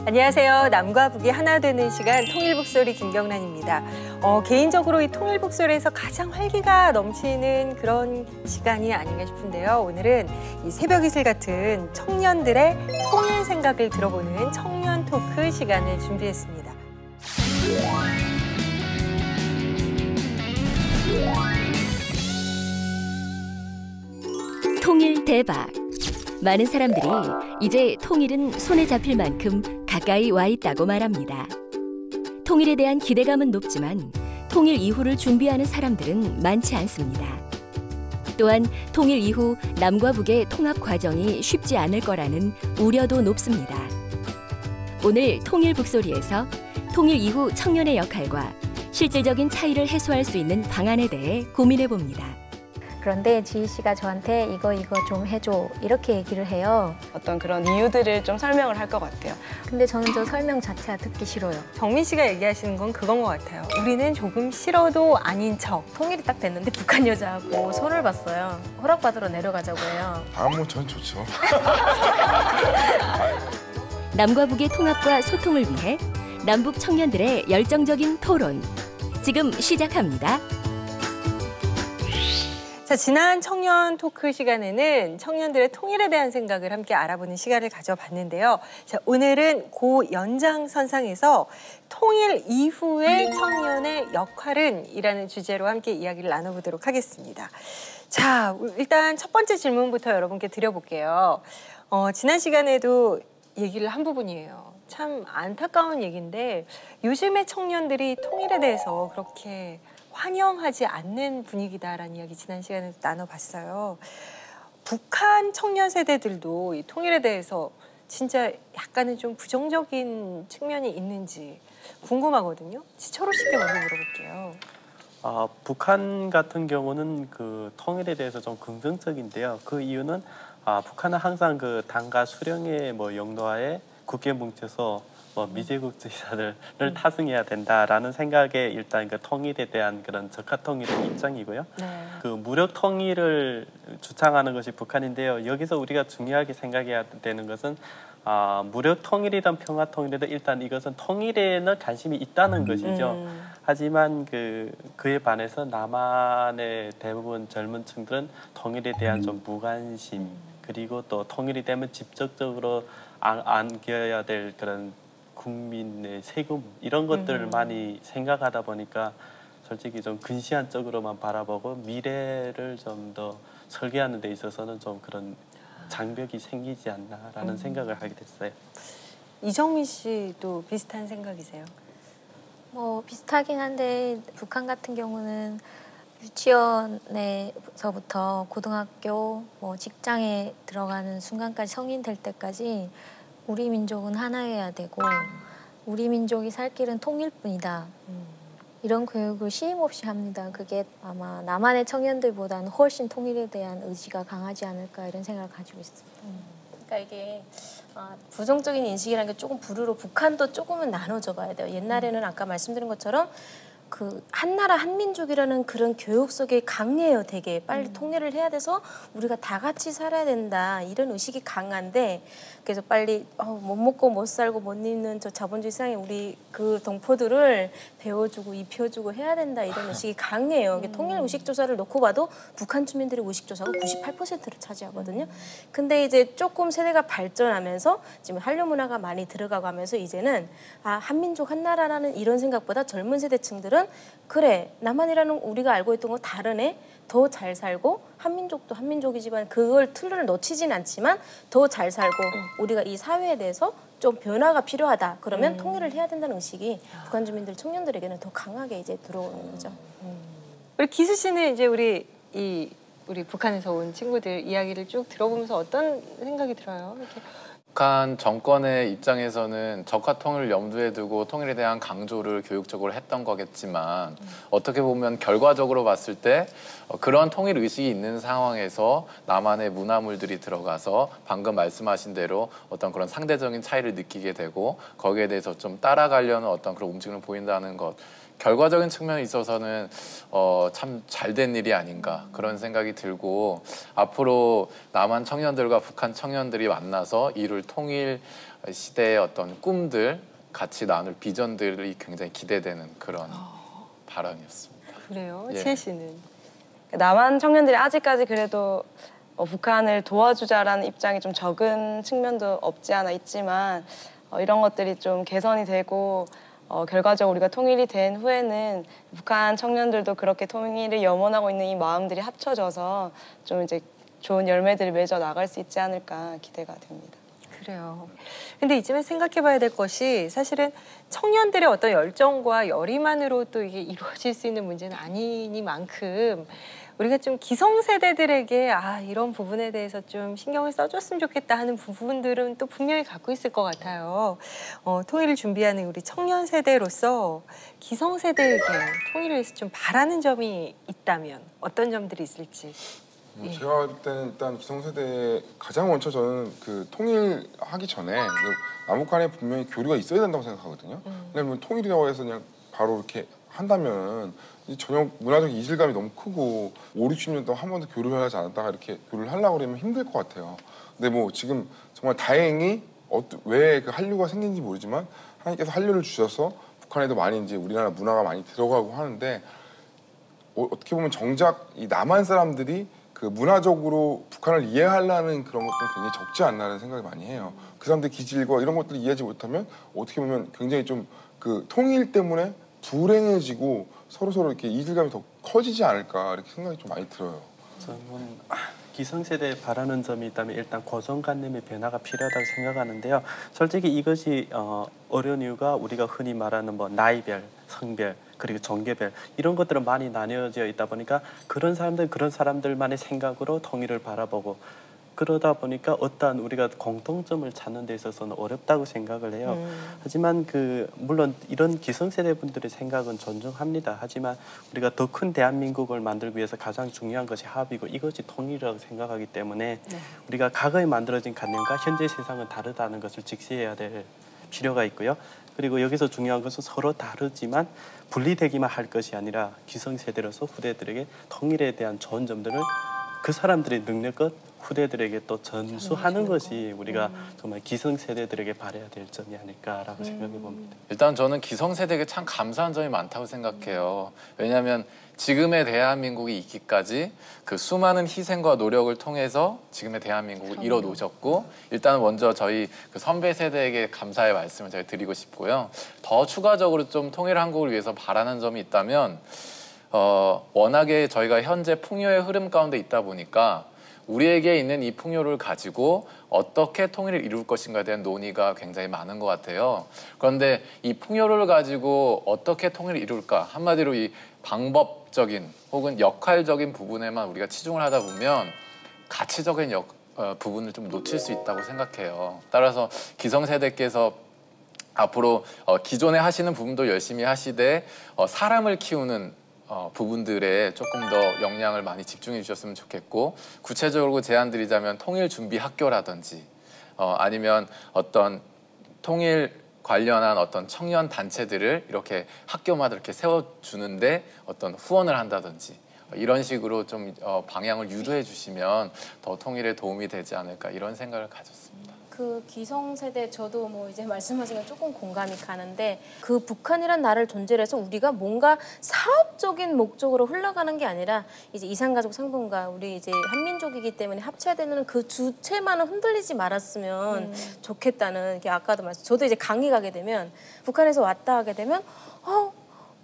안녕하세요. 남과 북이 하나 되는 시간 통일북소리 김경란입니다. 개인적으로 이 통일북소리에서 가장 활기가 넘치는 그런 시간이 아닌가 싶은데요. 오늘은 이 새벽 이슬 같은 청년들의 통일 생각을 들어보는 청년 토크 시간을 준비했습니다. 통일 대박. 많은 사람들이 이제 통일은 손에 잡힐 만큼 가까이 와 있다고 말합니다. 통일에 대한 기대감은 높지만 통일 이후를 준비하는 사람들은 많지 않습니다. 또한 통일 이후 남과 북의 통합 과정이 쉽지 않을 거라는 우려도 높습니다. 오늘 통일 북소리에서 통일 이후 청년의 역할과 실질적인 차이를 해소할 수 있는 방안에 대해 고민해 봅니다. 그런데 지희 씨가 저한테 이거 좀 해줘 이렇게 얘기를 해요. 어떤 그런 이유들을 좀 설명을 할 것 같아요. 근데 저는 저 설명 자체가 듣기 싫어요. 정민 씨가 얘기하시는 건 그건 것 같아요. 우리는 조금 싫어도 아닌 척. 통일이 딱 됐는데 북한 여자하고 손을 봤어요. 허락받으러 내려가자고 해요. 전 좋죠. 남과 북의 통합과 소통을 위해 남북 청년들의 열정적인 토론. 지금 시작합니다. 자, 지난 청년 토크 시간에는 청년들의 통일에 대한 생각을 함께 알아보는 시간을 가져봤는데요. 자, 오늘은 그 연장선상에서 통일 이후의 청년의 역할은? 이라는 주제로 함께 이야기를 나눠보도록 하겠습니다. 자, 일단 첫 번째 질문부터 여러분께 드려볼게요. 지난 시간에도 얘기를 한 부분이에요. 참 안타까운 얘기인데 요즘의 청년들이 통일에 대해서 그렇게 환영하지 않는 분위기다라는 이야기 지난 시간에도 나눠봤어요. 북한 청년 세대들도 이 통일에 대해서 진짜 약간은 좀 부정적인 측면이 있는지 궁금하거든요. 지철호 씨께 먼저 물어볼게요. 북한 같은 경우는 그 통일에 대해서 좀 긍정적인데요. 그 이유는 북한은 항상 그 당과 수령의 영도하에 굳게 뭉쳐서 미제국주의자들을 타승해야 된다라는 생각에 일단 그 통일에 대한 그런 적화 통일의 입장이고요. 네. 그 무력 통일을 주창하는 것이 북한인데요. 여기서 우리가 중요하게 생각해야 되는 것은 무력 통일이든 평화 통일이든 일단 이것은 통일에는 관심이 있다는 것이죠. 하지만 그에 반해서 남한의 대부분 젊은 층들은 통일에 대한 좀 무관심, 그리고 또 통일이 되면 직접적으로 안겨야 될 그런 국민의 세금 이런 것들을 많이 생각하다 보니까 솔직히 좀 근시안 쪽으로만 바라보고 미래를 좀 더 설계하는 데 있어서는 좀 그런 장벽이 생기지 않나라는 생각을 하게 됐어요. 이정민 씨도 비슷한 생각이세요? 비슷하긴 한데 북한 같은 경우는 유치원에서부터 고등학교, 직장에 들어가는 순간까지 성인 될 때까지 우리 민족은 하나여야 되고 우리 민족이 살 길은 통일뿐이다. 이런 교육을 쉼없이 합니다. 그게 아마 남한의 청년들보다는 훨씬 통일에 대한 의지가 강하지 않을까 이런 생각을 가지고 있습니다. 그러니까 이게 부정적인 인식이라는 게 조금 부르로 북한도 조금은 나눠져 봐야 돼요. 옛날에는 아까 말씀드린 것처럼 그 한나라 한민족이라는 그런 교육 속에 강해요. 되게 빨리 통일을 해야 돼서 우리가 다 같이 살아야 된다 이런 의식이 강한데 그래서 빨리 못 먹고 못 살고 못 입는 저 자본주의 세상에 우리 그 동포들을 배워주고 입혀주고 해야 된다 이런 의식이 강해요. 통일 의식 조사를 놓고 봐도 북한 주민들의 의식 조사가 98%를 차지하거든요. 근데 이제 조금 세대가 발전하면서 지금 한류 문화가 많이 들어가고 하면서 이제는 한민족 한나라라는 이런 생각보다 젊은 세대층들은 그래 남한이라는 우리가 알고 있던 거 다르네 더 잘 살고 한민족도 한민족이지만 그걸 틀을 놓치진 않지만 더 잘 살고 우리가 이 사회에 대해서 좀 변화가 필요하다 그러면 통일을 해야 된다는 의식이 북한 주민들 청년들에게는 더 강하게 이제 들어오는 거죠. 우리 기수 씨는 이제 우리 북한에서 온 친구들 이야기를 쭉 들어보면서 어떤 생각이 들어요? 이렇게. 북한 정권의 입장에서는 적화 통일을 염두에 두고 통일에 대한 강조를 교육적으로 했던 거겠지만 어떻게 보면 결과적으로 봤을 때 그런 통일 의식이 있는 상황에서 남한의 문화물들이 들어가서 방금 말씀하신 대로 어떤 그런 상대적인 차이를 느끼게 되고 거기에 대해서 좀 따라가려는 어떤 그런 움직임을 보인다는 것 결과적인 측면에 있어서는 참 잘된 일이 아닌가 그런 생각이 들고 앞으로 남한 청년들과 북한 청년들이 만나서 이를 통일 시대의 어떤 꿈들, 같이 나눌 비전들이 굉장히 기대되는 그런 발언이었습니다. 그래요? 예. 지혜 씨는? 남한 청년들이 아직까지 그래도 북한을 도와주자라는 입장이 좀 적은 측면도 없지 않아 있지만 이런 것들이 좀 개선이 되고 결과적으로 우리가 통일이 된 후에는 북한 청년들도 그렇게 통일을 염원하고 있는 이 마음들이 합쳐져서 좀 이제 좋은 열매들을 맺어 나갈 수 있지 않을까 기대가 됩니다. 그래요. 근데 이쯤에 생각해 봐야 될 것이 사실은 청년들의 어떤 열정과 열의만으로 또 이게 이루어질 수 있는 문제는 아니니만큼 우리가 좀 기성세대들에게 이런 부분에 대해서 좀 신경을 써줬으면 좋겠다 하는 부분들은 또 분명히 갖고 있을 것 같아요. 통일을 준비하는 우리 청년 세대로서 기성세대에게 통일을 위해서 좀 바라는 점이 있다면 어떤 점들이 있을지. 제가 볼 때는 일단 기성세대에 가장 먼저 저는 그 통일하기 전에 남북 간에 분명히 교류가 있어야 된다고 생각하거든요. 왜냐면 통일이라고 해서 그냥 바로 이렇게 한다면 전혀 문화적 이질감이 너무 크고 5, 60년 동안 한 번도 교류를 하지 않았다가 이렇게 교류를 하려고 그러면 힘들 것 같아요. 근데 뭐 지금 정말 다행히 왜 그 한류가 생긴지 모르지만 하나님께서 한류를 주셔서 북한에도 많이 이제 우리나라 문화가 많이 들어가고 하는데 어떻게 보면 정작 이 남한 사람들이 그 문화적으로 북한을 이해하려는 그런 것들은 굉장히 적지 않나라는 생각을 많이 해요. 그 사람들의 기질과 이런 것들을 이해하지 못하면 어떻게 보면 굉장히 좀 그 통일 때문에 불행해지고 서로 이렇게 이질감이 더 커지지 않을까 이렇게 생각이 좀 많이 들어요. 저는 기성세대에 바라는 점이 있다면 일단 고정관념의 변화가 필요하다고 생각하는데요. 솔직히 이것이 어려운 이유가 우리가 흔히 말하는 뭐 나이별, 성별, 그리고 종교별 이런 것들은 많이 나뉘어져 있다 보니까 그런 사람들은 그런 사람들만의 생각으로 통일을 바라보고 그러다 보니까 어떠한 우리가 공통점을 찾는 데 있어서는 어렵다고 생각을 해요. 하지만 물론 이런 기성세대 분들의 생각은 존중합니다. 하지만 우리가 더 큰 대한민국을 만들기 위해서 가장 중요한 것이 합의고 이것이 통일이라고 생각하기 때문에 우리가 과거에 만들어진 관념과 현재 세상은 다르다는 것을 직시해야 될 필요가 있고요. 그리고 여기서 중요한 것은 서로 다르지만 분리되기만 할 것이 아니라 기성세대로서 후대들에게 통일에 대한 좋은 점들을 그 사람들의 능력껏 후대들에게 또 전수하는 것이 우리가 정말 기성세대들에게 바라야 될 점이 아닐까라고 생각해 봅니다. 일단 저는 기성세대에게 참 감사한 점이 많다고 생각해요. 왜냐하면 지금의 대한민국이 있기까지 그 수많은 희생과 노력을 통해서 지금의 대한민국을 이뤄 놓으셨고 일단 먼저 저희 그 선배 세대에게 감사의 말씀을 제가 드리고 싶고요. 더 추가적으로 좀 통일 한국을 위해서 바라는 점이 있다면 워낙에 저희가 현재 풍요의 흐름 가운데 있다 보니까 우리에게 있는 이 풍요를 가지고 어떻게 통일을 이룰 것인가에 대한 논의가 굉장히 많은 것 같아요. 그런데 이 풍요를 가지고 어떻게 통일을 이룰까? 한마디로 이 방법적인 혹은 역할적인 부분에만 우리가 치중을 하다 보면 가치적인 부분을 좀 놓칠 수 있다고 생각해요. 따라서 기성세대께서 앞으로 기존에 하시는 부분도 열심히 하시되 사람을 키우는 부분들에 조금 더 역량을 많이 집중해 주셨으면 좋겠고 구체적으로 제안드리자면 통일 준비 학교라든지 아니면 어떤 통일 관련한 어떤 청년 단체들을 이렇게 학교마다 이렇게 세워주는데 어떤 후원을 한다든지 이런 식으로 좀 방향을 유도해 주시면 더 통일에 도움이 되지 않을까 이런 생각을 가졌습니다. 그 기성세대 저도 뭐 이제 말씀하신 건 조금 공감이 가는데 그 북한이란 나라를 존재를 해서 우리가 뭔가 사업적인 목적으로 흘러가는 게 아니라 이제 이산가족 상봉과 우리 이제 한민족이기 때문에 합쳐야 되는 그 주체만은 흔들리지 말았으면 좋겠다는 게 아까도 말씀. 저도 이제 강의 가게 되면 북한에서 왔다 하게 되면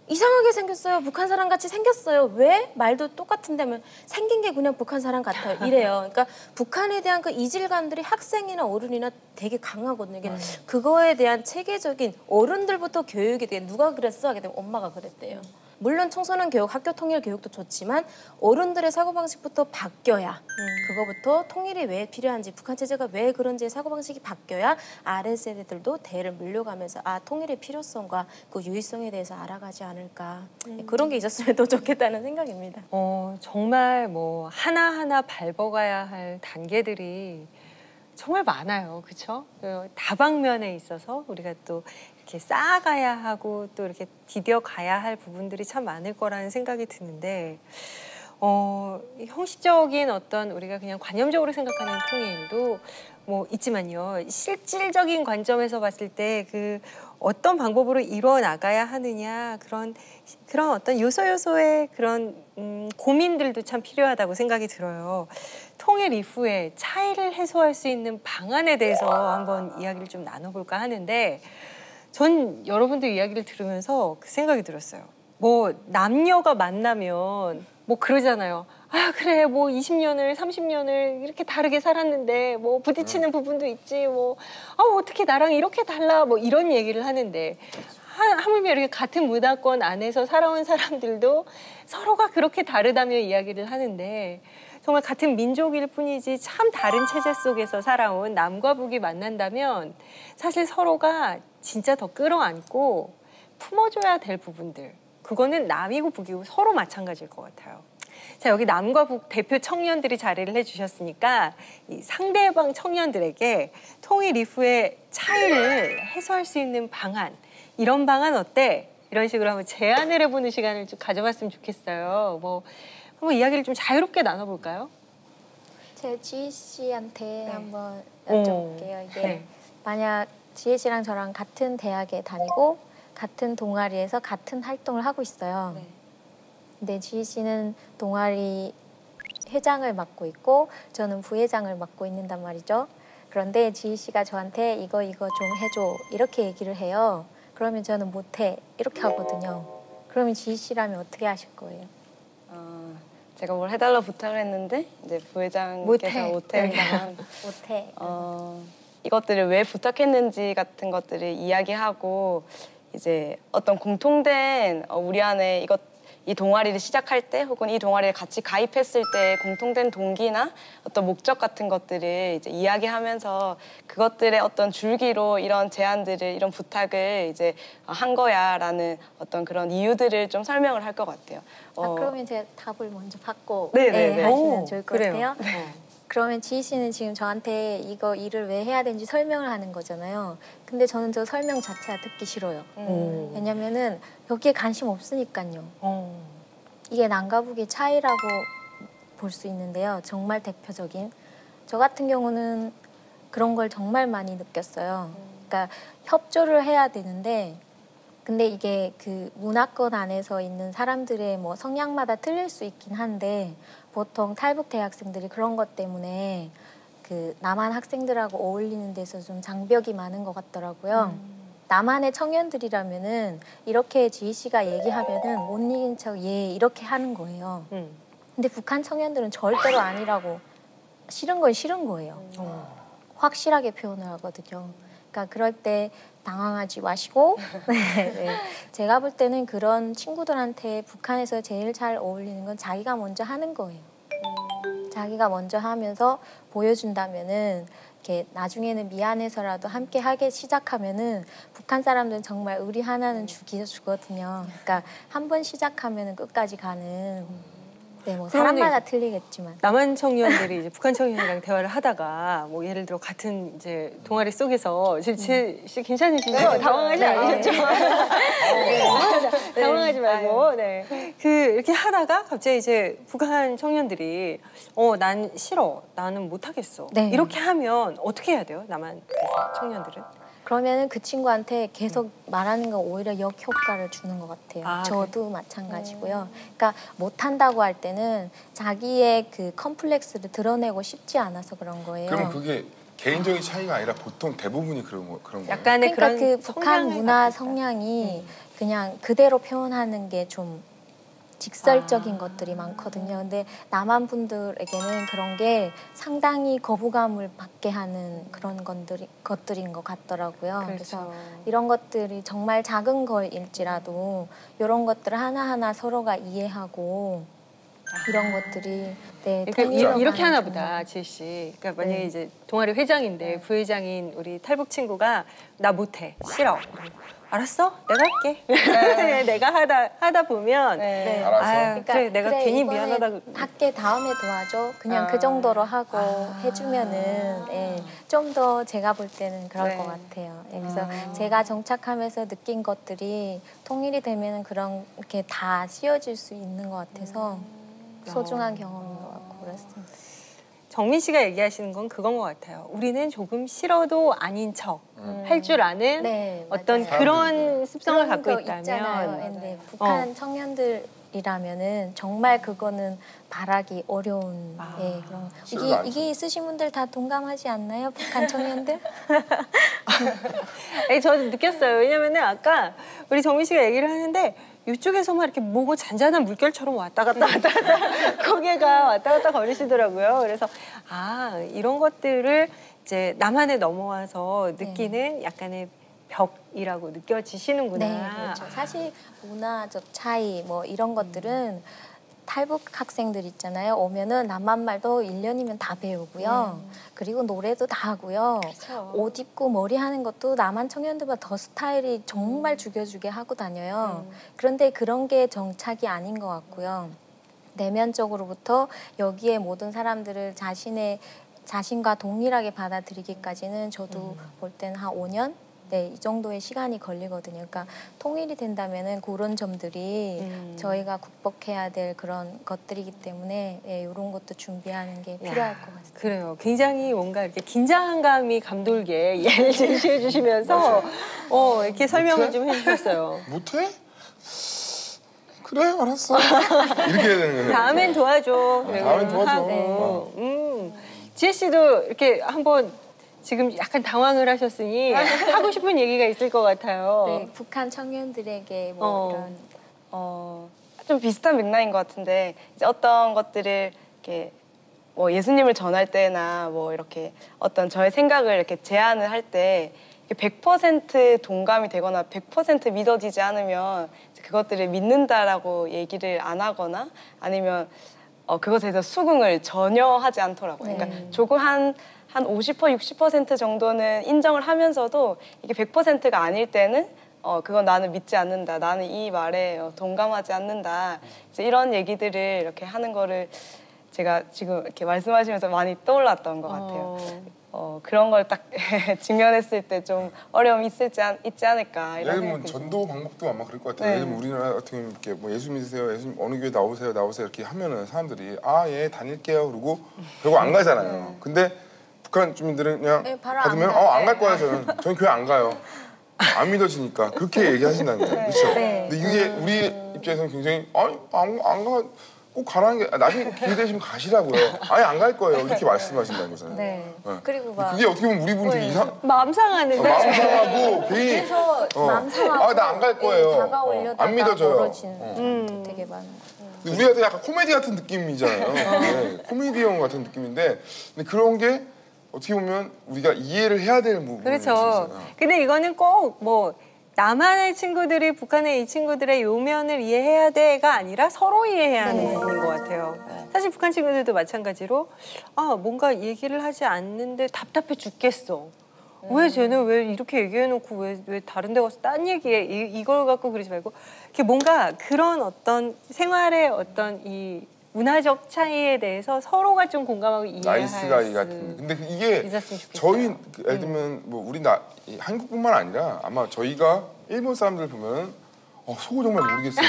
이상하게 생겼어요. 북한 사람 같이 생겼어요. 왜? 말도 똑같은데 하면 생긴 게 그냥 북한 사람 같아요. 이래요. 그러니까 북한에 대한 그 이질감들이 학생이나 어른이나 되게 강하거든요. 그거에 대한 체계적인 어른들부터 교육이 돼. 누가 그랬어? 하게 되면 엄마가 그랬대요. 물론 청소년 교육, 학교 통일 교육도 좋지만 어른들의 사고방식부터 바뀌어야 그거부터 통일이 왜 필요한지 북한 체제가 왜 그런지 사고방식이 바뀌어야 아랫세대들도 대를 물려가면서 통일의 필요성과 그 유의성에 대해서 알아가지 않을까 그런 게 있었으면 더 좋겠다는 생각입니다. 정말 뭐 하나하나 밟아가야 할 단계들이 정말 많아요. 그렇죠? 다방면에 있어서 우리가 또 이렇게 쌓아가야 하고 또 이렇게 디뎌가야 할 부분들이 참 많을 거라는 생각이 드는데 형식적인 어떤 우리가 그냥 관념적으로 생각하는 통일도 뭐 있지만요. 실질적인 관점에서 봤을 때 그 어떤 방법으로 이루어 나가야 하느냐 그런 어떤 요소의 그런 고민들도 참 필요하다고 생각이 들어요. 통일 이후에 차이를 해소할 수 있는 방안에 대해서 한번 이야기를 좀 나눠볼까 하는데 전 여러분들 이야기를 들으면서 그 생각이 들었어요. 뭐 남녀가 만나면 뭐 그러잖아요. 아 그래 뭐 20년을 30년을 이렇게 다르게 살았는데 뭐 부딪히는 부분도 있지 뭐 어떻게 나랑 이렇게 달라 뭐 이런 얘기를 하는데 하물며 이렇게 같은 문화권 안에서 살아온 사람들도 서로가 그렇게 다르다며 이야기를 하는데 정말 같은 민족일 뿐이지 참 다른 체제 속에서 살아온 남과 북이 만난다면 사실 서로가 진짜 더 끌어안고 품어줘야 될 부분들 그거는 남이고 북이고 서로 마찬가지일 것 같아요. 자, 여기 남과 북 대표 청년들이 자리를 해주셨으니까 이 상대방 청년들에게 통일 이후에 차이를 해소할 수 있는 방안, 이런 방안 어때? 이런 식으로 한번 제안을 해보는 시간을 좀 가져봤으면 좋겠어요. 뭐 한번 이야기를 좀 자유롭게 나눠볼까요? 제 지희 씨한테 네. 한번 여쭤볼게요. 이게 네. 만약 지희 씨랑 저랑 같은 대학에 다니고 같은 동아리에서 같은 활동을 하고 있어요. 네. 근데 지희 씨는 동아리 회장을 맡고 있고 저는 부회장을 맡고 있는단 말이죠. 그런데 지희 씨가 저한테 이거 좀 해줘 이렇게 얘기를 해요. 그러면 저는 못해 이렇게 하거든요. 그러면 지희 씨라면 어떻게 하실 거예요? 제가 뭘 해달라고 부탁을 했는데 이제 부회장께서 못한다면 못해. 이것들을 왜 부탁했는지 같은 것들을 이야기하고 이제 어떤 공통된 우리 안에 이 동아리를 시작할 때 혹은 이 동아리에 같이 가입했을 때 공통된 동기나 어떤 목적 같은 것들을 이제 이야기하면서 그것들의 어떤 줄기로 이런 제안들을 이런 부탁을 이제 한 거야라는 어떤 그런 이유들을 좀 설명을 할 것 같아요. 그러면 제가 답을 먼저 받고 네네네. 하시면 좋을 것 그래요. 같아요. 그러면 지희 씨는 지금 저한테 이거 일을 왜 해야 되는지 설명을 하는 거잖아요. 근데 저는 저 설명 자체가 듣기 싫어요. 왜냐면은 여기에 관심 없으니까요. 이게 남과 북의 차이라고 볼 수 있는데요. 정말 대표적인. 저 같은 경우는 그런 걸 정말 많이 느꼈어요. 그러니까 협조를 해야 되는데 근데 이게 그 문화권 안에서 있는 사람들의 뭐 성향마다 틀릴 수 있긴 한데 보통 탈북 대학생들이 그런 것 때문에 그 남한 학생들하고 어울리는 데서 좀 장벽이 많은 것 같더라고요. 남한의 청년들이라면은 이렇게 지희 씨가 얘기하면은 못 이긴 척 이렇게 하는 거예요. 근데 북한 청년들은 절대로 아니라고 싫은 건 싫은 거예요. 확실하게 표현을 하거든요. 그러니까 그럴 때 당황하지 마시고 네. 제가 볼 때는 그런 친구들한테 북한에서 제일 잘 어울리는 건 자기가 먼저 하는 거예요. 자기가 먼저 하면서 보여준다면은 이렇게 나중에는 미안해서라도 함께 하게 시작하면은 북한 사람들은 정말 우리 하나는 주거든요. 그러니까 한 번 시작하면은 끝까지 가는. 네, 뭐 사람마다 틀리겠지만 남한 청년들이 이제 북한 청년이랑 대화를 하다가 뭐 예를 들어 같은 이제 동아리 속에서 씨 괜찮으시죠? 당황하지 않으셨죠? 당황하지 말고 그 이렇게 하다가 갑자기 이제 북한 청년들이 난 싫어, 나는 못 하겠어. 네. 이렇게 하면 어떻게 해야 돼요? 남한 청년들은? 그러면은 그 친구한테 계속 말하는 건 오히려 역효과를 주는 것 같아요. 아, 저도 마찬가지고요. 그러니까 못한다고 할 때는 자기의 그 컴플렉스를 드러내고 싶지 않아서 그런 거예요. 그럼 그게 개인적인 차이가 아니라 보통 대부분이 그런 거예요? 약간의 그러니까 그런 그 북한 성향을 문화 갖고 있다. 성향이 그냥 그대로 표현하는 게 좀 직설적인 것들이 많거든요. 근데 남한 분들에게는 그런 게 상당히 거부감을 받게 하는 그런 것들인 것 같더라고요. 그래서 이런 것들이 정말 작은 거일지라도 이런 것들을 하나하나 서로가 이해하고 이런 것들이 그러니까 이렇게 하나 보다, 지혜 씨. 그러니까 만약에 이제 동아리 회장인데 부회장인 우리 탈북 친구가 나 못해, 싫어. 알았어, 내가 할게. 내가 하다 보면 알았어. 아유, 그래, 내가 괜히 이번에 미안하다고. 할게 다음에 도와줘. 그냥 그 정도로 하고 해주면은 좀 더 제가 볼 때는 그럴 것 같아요. 그래서 제가 정착하면서 느낀 것들이 통일이 되면은 그렇게 다 씌워질 수 있는 것 같아서 소중한 경험인 것 같고 그렇습니다. 정민 씨가 얘기하시는 건 그건 것 같아요. 우리는 조금 싫어도 아닌 척 할 줄 아는 네, 어떤 맞아요. 그런 습성을 그런 갖고 거 있잖아요. 있다면 근데 북한 청년들이라면은 정말 그거는 바라기 어려운 예, 그런 싫어도 안 이게 있으신 분들 다 동감하지 않나요? 북한 청년들? 아니, 저도 느꼈어요. 왜냐면은 아까 우리 정민 씨가 얘기를 하는데 이쪽에서만 이렇게 뭐고 잔잔한 물결처럼 왔다 갔다 고개가 왔다 갔다 거리시더라고요. 그래서 이런 것들을 이제 남한에 넘어와서 느끼는 약간의 벽이라고 느껴지시는구나. 네, 그렇죠. 사실 문화적 차이 뭐 이런 것들은 탈북 학생들 있잖아요. 오면은 남한 말도 1년이면 다 배우고요. 그리고 노래도 다 하고요. 그렇죠. 옷 입고 머리 하는 것도 남한 청년들보다 더 스타일이 정말 죽여주게 하고 다녀요. 그런데 그런 게 정착이 아닌 것 같고요. 내면적으로부터 여기에 모든 사람들을 자신과 동일하게 받아들이기까지는 저도 볼 때는 한 5년? 네, 이 정도의 시간이 걸리거든요. 그러니까 통일이 된다면은 그런 점들이 저희가 국복해야 될 그런 것들이기 때문에 예, 이런 것도 준비하는 게 필요할 것 같습니다. 그래요. 굉장히 뭔가 이렇게 긴장감이 감돌게 예를 제시해 주시면서 이렇게 설명을 좀 해주셨어요. 못해? 그래 알았어. 이렇게 해야 되는 거예요. 다음엔 도와줘. 다음엔 도와줘. 하고. 지혜 씨도 이렇게 한번 지금 약간 당황을 하셨으니 하고 싶은 얘기가 있을 것 같아요. 네, 북한 청년들에게 뭐 이런 좀 비슷한 맥락인 것 같은데 이제 어떤 것들을 이렇게 뭐 예수님을 전할 때나 뭐 이렇게 어떤 저의 생각을 이렇게 제안을 할 때 100% 동감이 되거나 100% 믿어지지 않으면 그것들을 믿는다라고 얘기를 안 하거나 아니면 그것에 대해서 수긍을 전혀 하지 않더라고요. 그러니까 조금 한 50%, 60% 정도는 인정을 하면서도 이게 100%가 아닐 때는 그건 나는 믿지 않는다. 나는 이 말에 동감하지 않는다. 이제 이런 얘기들을 이렇게 하는 거를 제가 지금 이렇게 말씀하시면서 많이 떠올랐던 것 같아요. 그런 걸 딱 직면했을 때 좀 어려움이 있지 않을까 이런 예를 생각이 들면 전도 방법도 아마 그럴 것 같아요. 예를 들면 우리나라 같은 경우는 이렇게 뭐 예수 믿으세요, 예수 어느 교회 나오세요 이렇게 하면은 사람들이 예 다닐게요 그러고 결국 안 가잖아요. 근데 북한 주민들은 그냥 네, 바로 받으면 안 갈 거야 저는 교회 안 가요. 안 믿어지니까 그렇게 얘기하신다는 거예요. 그렇죠? 네. 근데 이게 우리 입장에서는 굉장히 안 가. 꼭 가라는 게 나중에 기회 되시면 가시라고요. 아예 안 갈 거예요. 이렇게 말씀하신다는 거잖아요. 네. 네. 그리고 막 그게 어떻게 보면 우리 분들이 마음 상하는데. 마음 상하고 괜히 그래서 마음 상하고 나 안 갈 거예요. 다가오려다가 안 믿어져요. 멀어지는 되게 많은 거. 우리가 약간 코미디 같은 느낌이잖아요. 네, 코미디언 같은 느낌인데 근데 그런 게 어떻게 보면 우리가 이해를 해야 될 부분이 그렇죠. 있어요. 근데 이거는 꼭 뭐 남한의 친구들이 북한의 이 친구들의 요면을 이해해야 돼가 아니라 서로 이해해야 하는 부분인 것 같아요. 사실 북한 친구들도 마찬가지로 뭔가 얘기를 하지 않는데 답답해 죽겠어. 왜 쟤는 왜 이렇게 얘기해놓고 왜 다른 데 가서 딴 얘기해 이걸 갖고 그러지 말고 이렇게 뭔가 그런 어떤 생활의 어떤 이 문화적 차이에 대해서 서로가 좀 공감하고 이해할 나이스 가이 수 같은. 근데 이게 있었으면 좋겠어요. 저희 예를 들면 뭐 한국뿐만 아니라 아마 저희가 일본 사람들 보면 속을 정말 모르겠어요.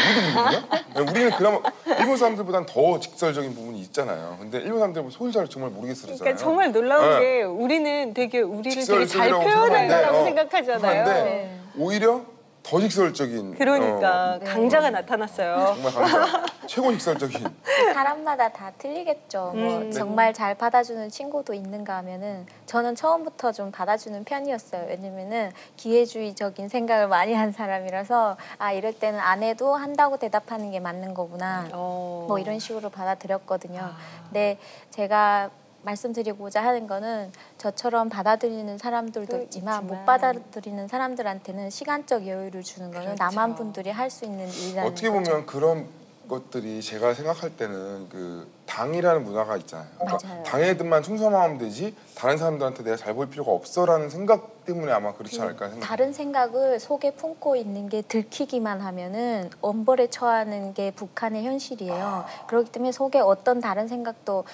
우리도 우리는 그나마 일본 사람들보단 더 직설적인 부분이 있잖아요. 근데 일본 사람들은 속을 정말 모르겠어요. 그러니까 정말 놀라운 게 우리는 되게 우리를 되게 잘 표현한다라고 생각하잖아요. 그런데 오히려 더 직설적인. 그러니까 강자가 나타났어요. 정말 강자. 최고 직설적인. 사람마다 다 틀리겠죠. 뭐 정말 잘 받아주는 친구도 있는가 하면은 저는 처음부터 좀 받아주는 편이었어요. 왜냐면은 기회주의적인 생각을 많이 한 사람이라서 이럴 때는 안 해도 한다고 대답하는 게 맞는 거구나. 뭐 이런 식으로 받아들였거든요. 근데 제가 말씀드리고자 하는 거는 저처럼 받아들이는 사람들도 있지만 못 받아들이는 사람들한테는 시간적 여유를 주는 거는 남한 분들이 할 수 있는 일이라는 어떻게 보면 그런 것들이 제가 생각할 때는 그 당이라는 문화가 있잖아요. 그러니까 맞아요. 당애들만 충성하면 되지 다른 사람들한테 내가 잘 보일 필요가 없어라는 생각 때문에 아마 그렇지 않을까 생각. 다른 생각을 속에 품고 있는 게 들키기만 하면은 엄벌에 처하는 게 북한의 현실이에요. 그렇기 때문에 속에 어떤 다른 생각도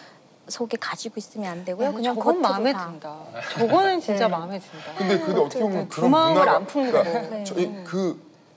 속에 가지고 있으면 안 되고요. 그냥 저건 겉으로 마음에 다. 든다. 저거는 진짜 네. 마음에 든다. 근데 어떻게 보면 그런 그 마음을 문화가 안 푸는 거. 네.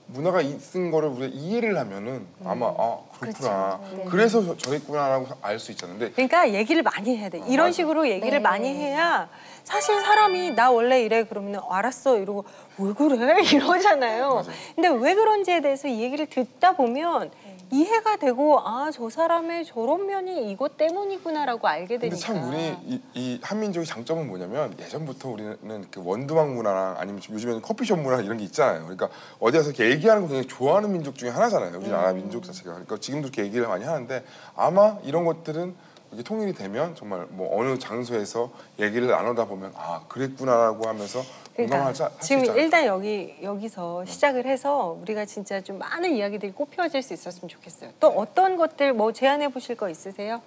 문화가 있은 거를 우리가 이해를 하면은 아마 그렇구나. 그렇죠. 네. 그래서 저랬구나라고 알 수 있잖아요. 근데 그러니까 얘기를 많이 해야 돼. 이런 맞아. 식으로 얘기를 네. 많이 해야 사실 사람이 나 원래 이래 그러면 알았어 이러고 왜 그래 이러잖아요. 맞아요. 근데 왜 그런지에 대해서 이 얘기를 듣다 보면 이해가 되고 아, 저 사람의 저런 면이 이것 때문이구나라고 알게 근데 되니까. 참 우리 이 한민족의 장점은 뭐냐면 예전부터 우리는 그 원두막 문화나 아니면 요즘에는 커피숍 문화 이런 게 있잖아요. 그러니까 어디 가서 이렇게 얘기하는 거 굉장히 좋아하는 민족 중에 하나잖아요. 우리나라 민족 자체가. 그러니까 지금도 이렇게 얘기를 많이 하는데 아마 이런 것들은 이게 통일이 되면 정말 뭐 어느 장소에서 얘기를 나누다 보면 아 그랬구나라고 하면서 공감할 수 지금 있잖아요. 일단 여기서 시작을 해서 우리가 진짜 좀 많은 이야기들이 꽃피워질 수 있었으면 좋겠어요. 또 어떤 것들 뭐 제안해 보실 거 있으세요?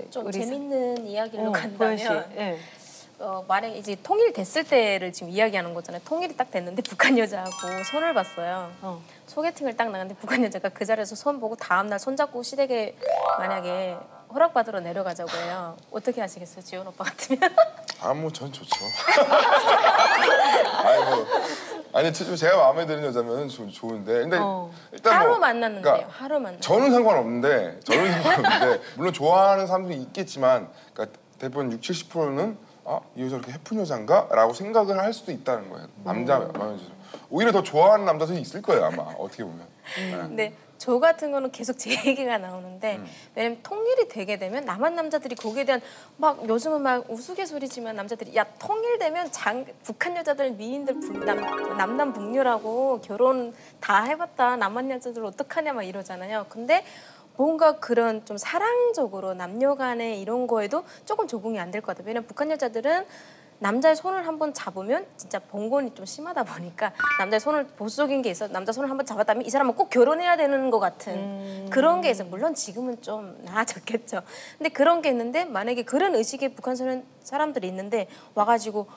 좀 우리 재밌는 이야기로 보현 씨. 간다면 예. 만약에 이제 통일됐을 때를 지금 이야기하는 거잖아요. 통일이 딱 됐는데 북한 여자하고 손을 봤어요. 소개팅을 딱 나갔는데 북한 여자가 그 자리에서 손 보고 다음날 손잡고 시댁에 만약에 허락받으러 내려가자고 해요. 어떻게 하시겠어요? 지원 오빠 같으면? 뭐 전 좋죠. 아니 제가 마음에 드는 여자면 좋은데 근데 일단 하루 뭐, 만났는데요. 그러니까 하루 만났는데. 저는 상관없는데 물론 좋아하는 사람도 있겠지만 그러니까 대부분 60-70%는 이 여자 이렇게 예쁜 여잔가? 라고 생각을 할 수도 있다는 거예요. 남자 마음에 오히려 더 좋아하는 남자들이 있을 거예요 아마 어떻게 보면. 근데 저 같은 거는 계속 제 얘기가 나오는데 왜냐면 통일이 되게 되면 남한 남자들이 거기에 대한 막 요즘은 막 우스갯소리지만 남자들이 야 통일되면 북한 여자들 미인들 남남 북녀라고 결혼 다 해봤다 남한 여자들 어떡하냐 막 이러잖아요. 근데 뭔가 그런 좀 사랑적으로 남녀 간의 이런 거에도 조금 적응이 안 될 것 같아요. 왜냐면 북한 여자들은 남자의 손을 한번 잡으면 진짜 봉건이 좀 심하다 보니까 남자의 손을 보수적인 게 있어 남자 손을 한번 잡았다면 이 사람은 꼭 결혼해야 되는 것 같은 그런 게 있어요. 물론 지금은 좀 나아졌겠죠. 근데 그런 게 있는데 만약에 그런 의식의 북한 사람들이 있는데 와가지고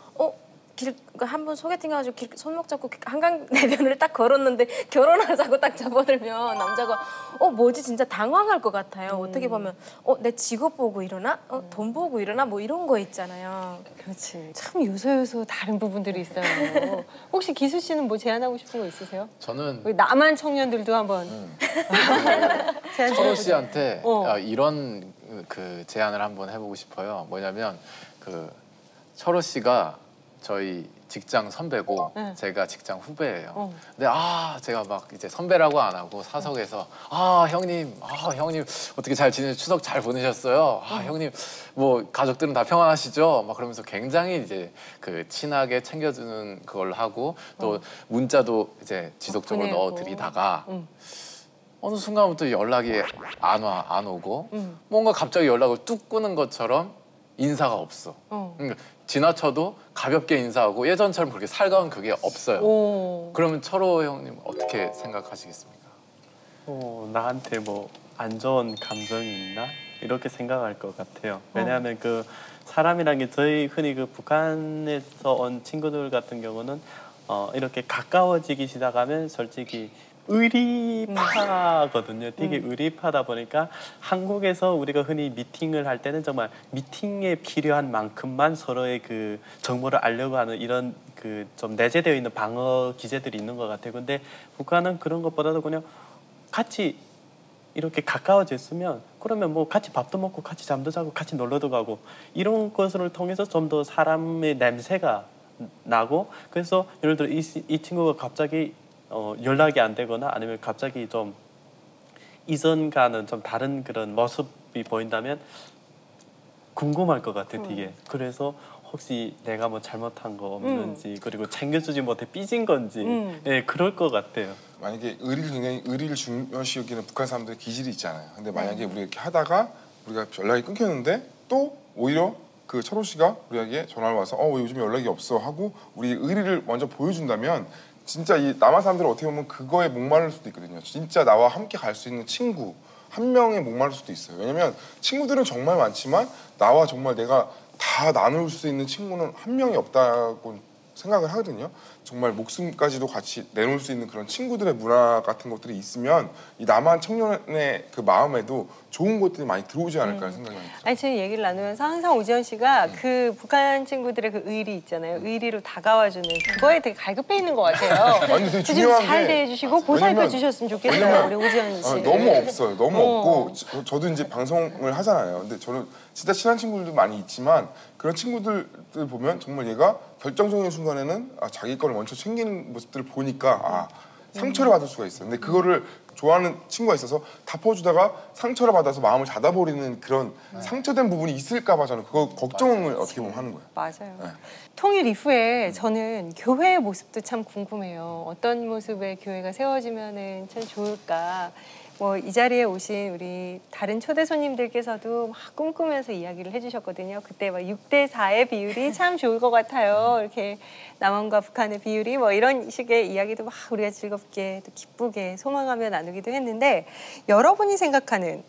한번 소개팅 해가지고 손목 잡고 한강대교를 딱 걸었는데 결혼하자고 딱 접어들면 남자가 뭐지 진짜 당황할 것 같아요. 어떻게 보면 내 직업 보고 이러나? 돈 보고 이러나? 뭐 이런 거 있잖아요. 그렇지. 참 요소요소 다른 부분들이 있어요. 혹시 기수 씨는 뭐 제안하고 싶은 거 있으세요? 저는 우리 남한 청년들도 한번 제안 좀 철호 해보자. 씨한테 이런 그 제안을 한번 해보고 싶어요. 뭐냐면 그 철호 씨가 저희 직장 선배고 제가 직장 후배예요. 근데 제가 막 이제 선배라고 안 하고 사석에서 형님 어떻게 잘 지내서 추석 잘 보내셨어요? 형님 뭐 가족들은 다 평안하시죠? 막 그러면서 굉장히 이제 그 친하게 챙겨주는 그걸 하고 또 문자도 이제 지속적으로 넣어드리다가 어느 순간부터 연락이 안 오고 뭔가 갑자기 연락을 뚝 끊은 것처럼 인사가 없어. 그러니까 지나쳐도 가볍게 인사하고 예전처럼 그렇게 살가운 그게 없어요. 그러면 철호 형님 어떻게 생각하시겠습니까? 나한테 뭐 안 좋은 감정이 있나? 이렇게 생각할 것 같아요. 왜냐하면 그 사람이란 게 저희 흔히 그 북한에서 온 친구들 같은 경우는 이렇게 가까워지기 시작하면 솔직히 의리파거든요. 되게 의리파다 보니까 한국에서 우리가 흔히 미팅을 할 때는 정말 미팅에 필요한 만큼만 서로의 그 정보를 알려고 하는 이런 그 좀 내재되어 있는 방어 기제들이 있는 것 같아요. 근데 북한은 그런 것보다도 그냥 같이 이렇게 가까워졌으면 그러면 뭐 같이 밥도 먹고 같이 잠도 자고 같이 놀러도 가고 이런 것을 통해서 좀 더 사람의 냄새가 나고 그래서 예를 들어 이 친구가 갑자기 연락이 안 되거나 아니면 갑자기 좀 이전과는 좀 다른 그런 모습이 보인다면 궁금할 것 같아 되게. 그래서 혹시 내가 뭐 잘못한 거 없는지 그리고 챙겨주지 못해 삐진 건지 그럴 것 같아요. 만약에 의리를 중요시 여기는 북한 사람들의 기질이 있잖아요. 근데 만약에 우리가 이렇게 하다가 우리가 연락이 끊겼는데 또 오히려 그 철호 씨가 우리에게 전화를 와서 왜 요즘 연락이 없어 하고 우리 의리를 먼저 보여준다면 진짜 이 남한 사람들은 어떻게 보면 그거에 목마를 수도 있거든요. 진짜 나와 함께 갈 수 있는 친구 한 명에 목마를 수도 있어요. 왜냐면 친구들은 정말 많지만 나와 정말 내가 다 나눌 수 있는 친구는 한 명이 없다고 생각을 하거든요. 정말 목숨까지도 같이 내놓을 수 있는 그런 친구들의 문화 같은 것들이 있으면 이 남한 청년의 그 마음에도 좋은 것들이 많이 들어오지 않을까 생각이 많이 들어요. 아니 지금 얘기를 나누면서 항상 오지연 씨가 그 북한 친구들의 그 의리 있잖아요. 의리로 다가와주는 그거에 되게 갈급해 있는 것 같아요. 아니 되게 좀 중요한 잘 게 대해주시고 보살펴 주셨으면 좋겠어요. 우리 오지연 씨. 너무 없어요. 너무 없고 저도 이제 방송을 하잖아요. 근데 저는 진짜 친한 친구들도 많이 있지만 그런 친구들 보면 정말 얘가 결정적인 순간에는 자기 거를 먼저 챙기는 모습들을 보니까 상처를 받을 수가 있어요. 근데 그거를 좋아하는 친구가 있어서 덮어주다가 상처를 받아서 마음을 닫아버리는 그런 상처된 부분이 있을까 봐 저는 그거 걱정을 어떻게 보면 하는 거예요. 맞아요. 네. 통일 이후에 저는 교회의 모습도 참 궁금해요. 어떤 모습의 교회가 세워지면은 참 좋을까. 뭐 이 자리에 오신 우리 다른 초대 손님들께서도 막 꿈꾸면서 이야기를 해주셨거든요. 그때 막 6대4의 비율이 참 좋을 것 같아요. 이렇게 남한과 북한의 비율이 뭐 이런 식의 이야기도 막 우리가 즐겁게 또 기쁘게 소망하며 나누기도 했는데 여러분이 생각하는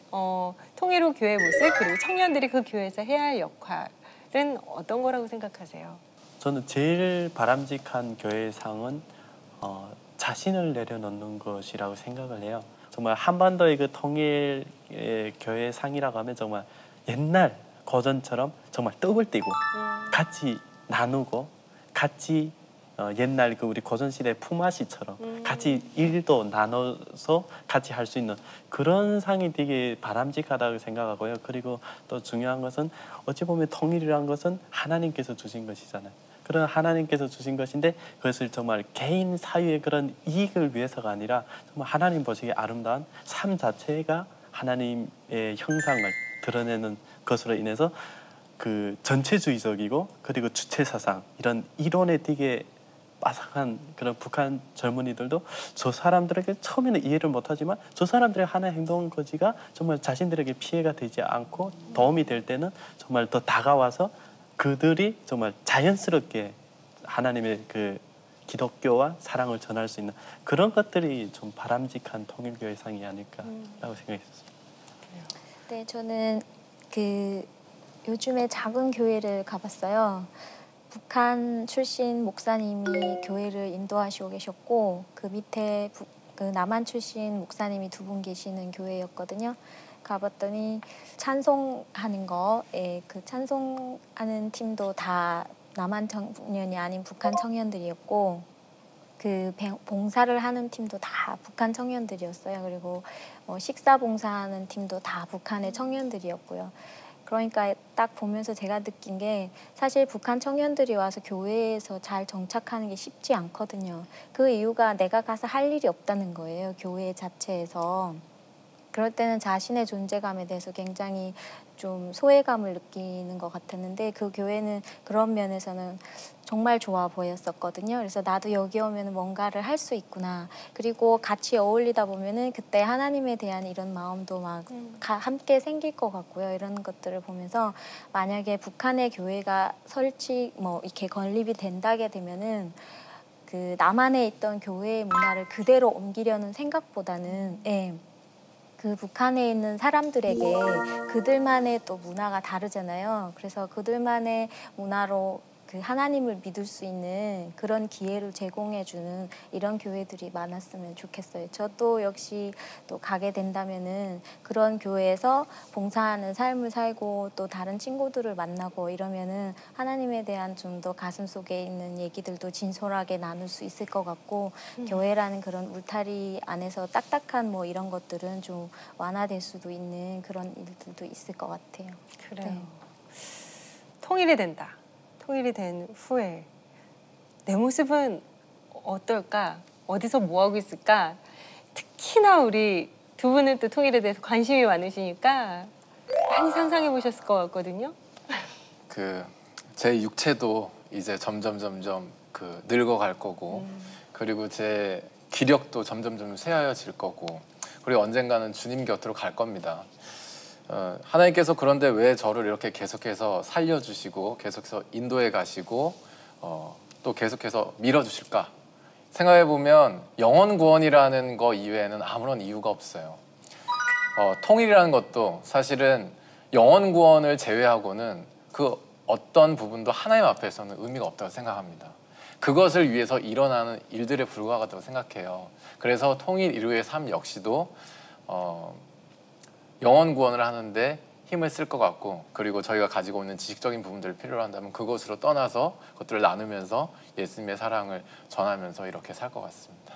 통일 후 교회 모습 그리고 청년들이 그 교회에서 해야 할 역할은 어떤 거라고 생각하세요? 저는 제일 바람직한 교회상은 자신을 내려놓는 것이라고 생각을 해요. 정말 한반도의 그 통일 교회상이라고 하면 정말 옛날 고전처럼 정말 떡을 떼고 같이 나누고 같이 옛날 그 우리 고전시대 품앗이처럼 같이 일도 나눠서 같이 할 수 있는 그런 상이 되게 바람직하다고 생각하고요. 그리고 또 중요한 것은 어찌 보면 통일이라는 것은 하나님께서 주신 것이잖아요. 그런 하나님께서 주신 것인데 그것을 정말 개인 사유의 그런 이익을 위해서가 아니라 정말 하나님 보시기에 아름다운 삶 자체가 하나님의 형상을 드러내는 것으로 인해서 그 전체주의적이고 그리고 주체사상 이런 이론에 되게 빠삭한 그런 북한 젊은이들도 저 사람들에게 처음에는 이해를 못하지만 저 사람들의 하나의 행동 거지가 정말 자신들에게 피해가 되지 않고 도움이 될 때는 정말 더 다가와서 그들이 정말 자연스럽게 하나님의 그 기독교와 사랑을 전할 수 있는 그런 것들이 좀 바람직한 통일교회상이 아닐까라고 생각했습니다. 네, 저는 그 요즘에 작은 교회를 가봤어요. 북한 출신 목사님이 교회를 인도하시고 계셨고 그 밑에 그 남한 출신 목사님이 2분 계시는 교회였거든요. 가봤더니 찬송하는 거에 그 찬송하는 팀도 다 남한 청년이 아닌 북한 청년들이었고 그 봉사를 하는 팀도 다 북한 청년들이었어요. 그리고 식사 봉사하는 팀도 다 북한의 청년들이었고요. 그러니까 딱 보면서 제가 느낀 게 사실 북한 청년들이 와서 교회에서 잘 정착하는 게 쉽지 않거든요. 그 이유가 내가 가서 할 일이 없다는 거예요. 교회 자체에서. 그럴 때는 자신의 존재감에 대해서 굉장히 좀 소외감을 느끼는 것 같았는데 그 교회는 그런 면에서는 정말 좋아 보였었거든요. 그래서 나도 여기 오면 뭔가를 할 수 있구나. 그리고 같이 어울리다 보면은 그때 하나님에 대한 이런 마음도 막 함께 생길 것 같고요. 이런 것들을 보면서 만약에 북한의 교회가 이렇게 건립이 된다게 되면은 그 남한에 있던 교회의 문화를 그대로 옮기려는 생각보다는 그 북한에 있는 사람들에게 그들만의 또 문화가 다르잖아요. 그래서 그들만의 문화로 그 하나님을 믿을 수 있는 그런 기회를 제공해주는 이런 교회들이 많았으면 좋겠어요. 저도 역시 또 가게 된다면은 그런 교회에서 봉사하는 삶을 살고 또 다른 친구들을 만나고 이러면은 하나님에 대한 좀 더 가슴 속에 있는 얘기들도 진솔하게 나눌 수 있을 것 같고 교회라는 그런 울타리 안에서 딱딱한 뭐 이런 것들은 좀 완화될 수도 있는 그런 일들도 있을 것 같아요. 그래요. 네. 통일이 된다. 통일이 된 후에 내 모습은 어떨까? 어디서 뭐 하고 있을까? 특히나 우리 2분은 또 통일에 대해서 관심이 많으시니까 많이 상상해 보셨을 것 같거든요. 제 육체도 이제 점점 그 늙어갈 거고 그리고 제 기력도 점점 쇠하여질 거고 그리고 언젠가는 주님 곁으로 갈 겁니다. 하나님께서 그런데 왜 저를 이렇게 계속해서 살려주시고 계속해서 인도해 가시고 또 계속해서 밀어주실까 생각해보면 영원 구원이라는 거 이외에는 아무런 이유가 없어요. 통일이라는 것도 사실은 영원 구원을 제외하고는 그 어떤 부분도 하나님 앞에서는 의미가 없다고 생각합니다. 그것을 위해서 일어나는 일들에 불과하다고 생각해요. 그래서 통일 이후의 삶 역시도 영혼 구원을 하는데 힘을 쓸 것 같고, 그리고 저희가 가지고 있는 지식적인 부분들을 필요로 한다면 그것으로 떠나서 그것들을 나누면서 예수님의 사랑을 전하면서 이렇게 살 것 같습니다.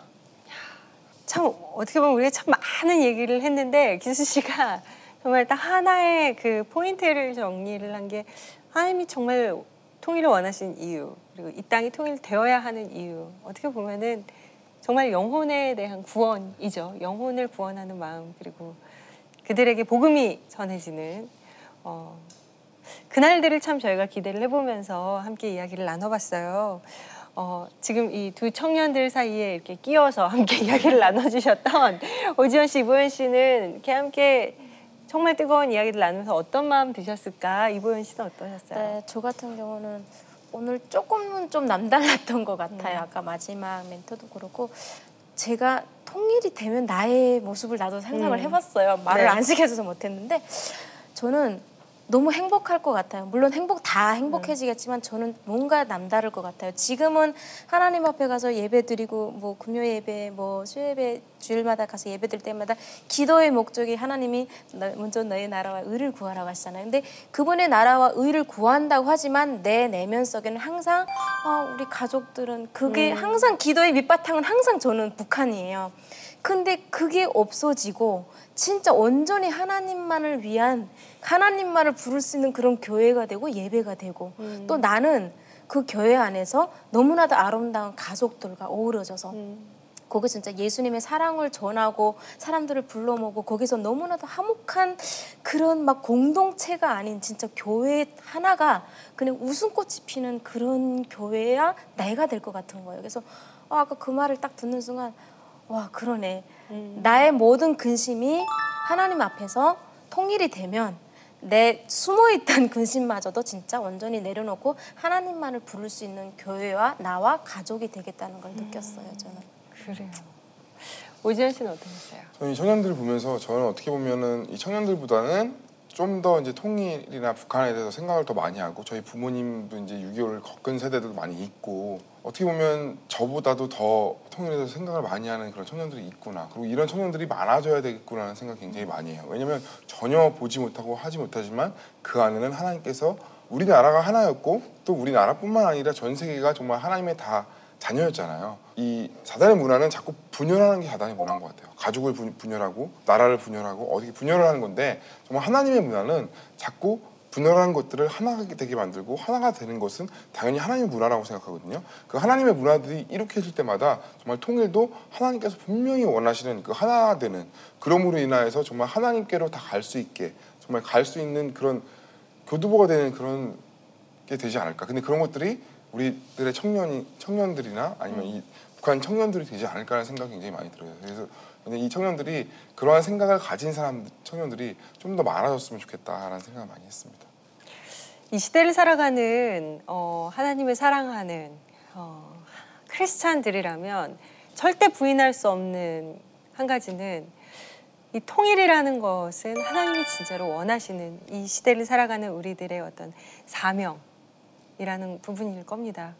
참 어떻게 보면 우리가 참 많은 얘기를 했는데 기수 씨가 정말 딱 하나의 그 포인트를 정리를 한 게 하나님이 정말 통일을 원하신 이유, 그리고 이 땅이 통일되어야 하는 이유, 어떻게 보면은 정말 영혼에 대한 구원이죠. 영혼을 구원하는 마음, 그리고 그들에게 복음이 전해지는 그날들을 참 저희가 기대를 해보면서 함께 이야기를 나눠봤어요. 지금 이 두 청년들 사이에 이렇게 끼어서 함께 이야기를 나눠주셨던 오지원 씨, 이보연 씨는 이렇게 함께 정말 뜨거운 이야기를 나누면서 어떤 마음 드셨을까? 이보연 씨는 어떠셨어요? 네, 저 같은 경우는 오늘 조금은 좀 남달랐던 것 같아요. 아까 마지막 멘트도 그렇고 제가 통일이 되면 나의 모습을 나도 생각을 해봤어요. 말을 네. 안 시켜줘서 못했는데 저는 너무 행복할 것 같아요. 물론 다 행복해지겠지만 저는 뭔가 남다를 것 같아요. 지금은 하나님 앞에 가서 예배 드리고 뭐 금요 예배, 뭐 수요예배 주일마다 가서 예배 드릴 때마다 기도의 목적이 하나님이 먼저 너의 나라와 의를 구하라고 하시잖아요. 근데 그분의 나라와 의를 구한다고 하지만 내 내면 속에는 항상 우리 가족들은 그게 항상 기도의 밑바탕은 항상 저는 북한이에요. 근데 그게 없어지고 진짜 온전히 하나님만을 위한, 하나님만을 부를 수 있는 그런 교회가 되고 예배가 되고 또 나는 그 교회 안에서 너무나도 아름다운 가족들과 어우러져서 거기 진짜 예수님의 사랑을 전하고 사람들을 불러 모으고 거기서 너무나도 화목한 그런 막 공동체가 아닌 진짜 교회 하나가 그냥 웃음꽃이 피는 그런 교회야 내가 될 것 같은 거예요. 그래서 아까 그 말을 딱 듣는 순간 와, 그러네. 나의 모든 근심이 하나님 앞에서 통일이 되면 내 숨어있던 근심마저도 진짜 완전히 내려놓고 하나님만을 부를 수 있는 교회와 나와 가족이 되겠다는 걸 느꼈어요, 저는. 그래요. 오지현 씨는 어떠셨어요? 저는 이 청년들을 보면서 저는 어떻게 보면은 이 청년들보다는 좀 더 이제 통일이나 북한에 대해서 생각을 더 많이 하고, 저희 부모님도 이제 6.25를 겪은 세대들도 많이 있고, 어떻게 보면 저보다도 더 통일에 대해서 생각을 많이 하는 그런 청년들이 있구나, 그리고 이런 청년들이 많아져야 되겠구나라는 생각 굉장히 많이 해요. 왜냐면 전혀 보지 못하고 하지 못하지만 그 안에는 하나님께서 우리나라가 하나였고 또 우리나라뿐만 아니라 전 세계가 정말 하나님의 다 자녀였잖아요. 이 사단의 문화는 자꾸 분열하는 게 사단의 문화인 것 같아요. 가족을 분열하고 나라를 분열하고 어떻게 분열을 하는 건데, 정말 하나님의 문화는 자꾸 분열하는 것들을 하나가 되게 만들고 하나가 되는 것은 당연히 하나님의 문화라고 생각하거든요. 그 하나님의 문화들이 이룩해질 때마다 정말 통일도 하나님께서 분명히 원하시는 그 하나 되는, 그럼으로 인하여서 정말 하나님께로 다 갈 수 있게, 정말 갈 수 있는 그런 교두보가 되는 그런 게 되지 않을까. 근데 그런 것들이 우리들의 청년들이나 아니면 이 북한 청년들이 되지 않을까라는 생각이 굉장히 많이 들어요. 그래서 이 청년들이 그러한 생각을 가진 청년들이 좀 더 많아졌으면 좋겠다라는 생각을 많이 했습니다. 이 시대를 살아가는 하나님을 사랑하는 크리스찬들이라면 절대 부인할 수 없는 한 가지는 이 통일이라는 것은 하나님이 진짜로 원하시는 이 시대를 살아가는 우리들의 어떤 사명이라는 부분일 겁니다.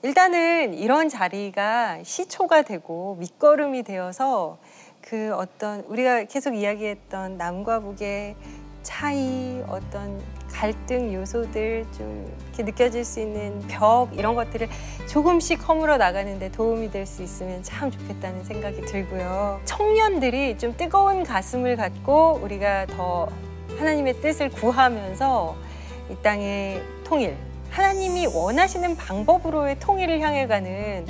일단은 이런 자리가 시초가 되고 밑거름이 되어서 그 어떤 우리가 계속 이야기했던 남과 북의 차이, 어떤 갈등 요소들, 좀 이렇게 느껴질 수 있는 벽, 이런 것들을 조금씩 허물어 나가는데 도움이 될 수 있으면 참 좋겠다는 생각이 들고요. 청년들이 좀 뜨거운 가슴을 갖고 우리가 더 하나님의 뜻을 구하면서 이 땅의 통일, 하나님이 원하시는 방법으로의 통일을 향해 가는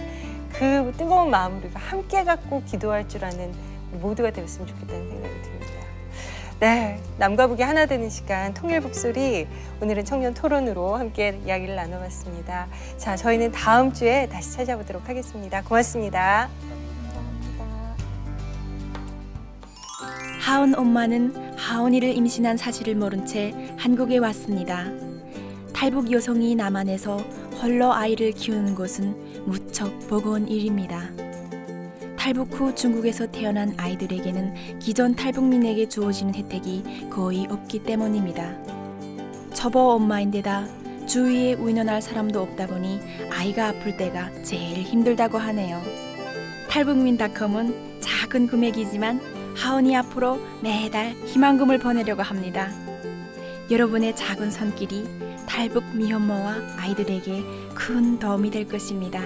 그 뜨거운 마음을 우리가 함께 갖고 기도할 줄 아는 모두가 되었으면 좋겠다는 생각이 듭니다. 네, 남과 북이 하나 되는 시간 통일북소리, 오늘은 청년 토론으로 함께 이야기를 나눠봤습니다. 자, 저희는 다음 주에 다시 찾아보도록 하겠습니다. 고맙습니다. 하온 엄마는 하온이를 임신한 사실을 모른 채 한국에 왔습니다. 탈북 여성이 남한에서 홀로 아이를 키우는 것은 무척 버거운 일입니다. 탈북 후 중국에서 태어난 아이들에게는 기존 탈북민에게 주어지는 혜택이 거의 없기 때문입니다. 초보 엄마인데다 주위에 의논할 사람도 없다 보니 아이가 아플 때가 제일 힘들다고 하네요. 탈북민닷컴은 작은 금액이지만 하은이 앞으로 매달 희망금을 보내려고 합니다. 여러분의 작은 손길이 탈북 미혼모와 아이들에게 큰 도움이 될 것입니다.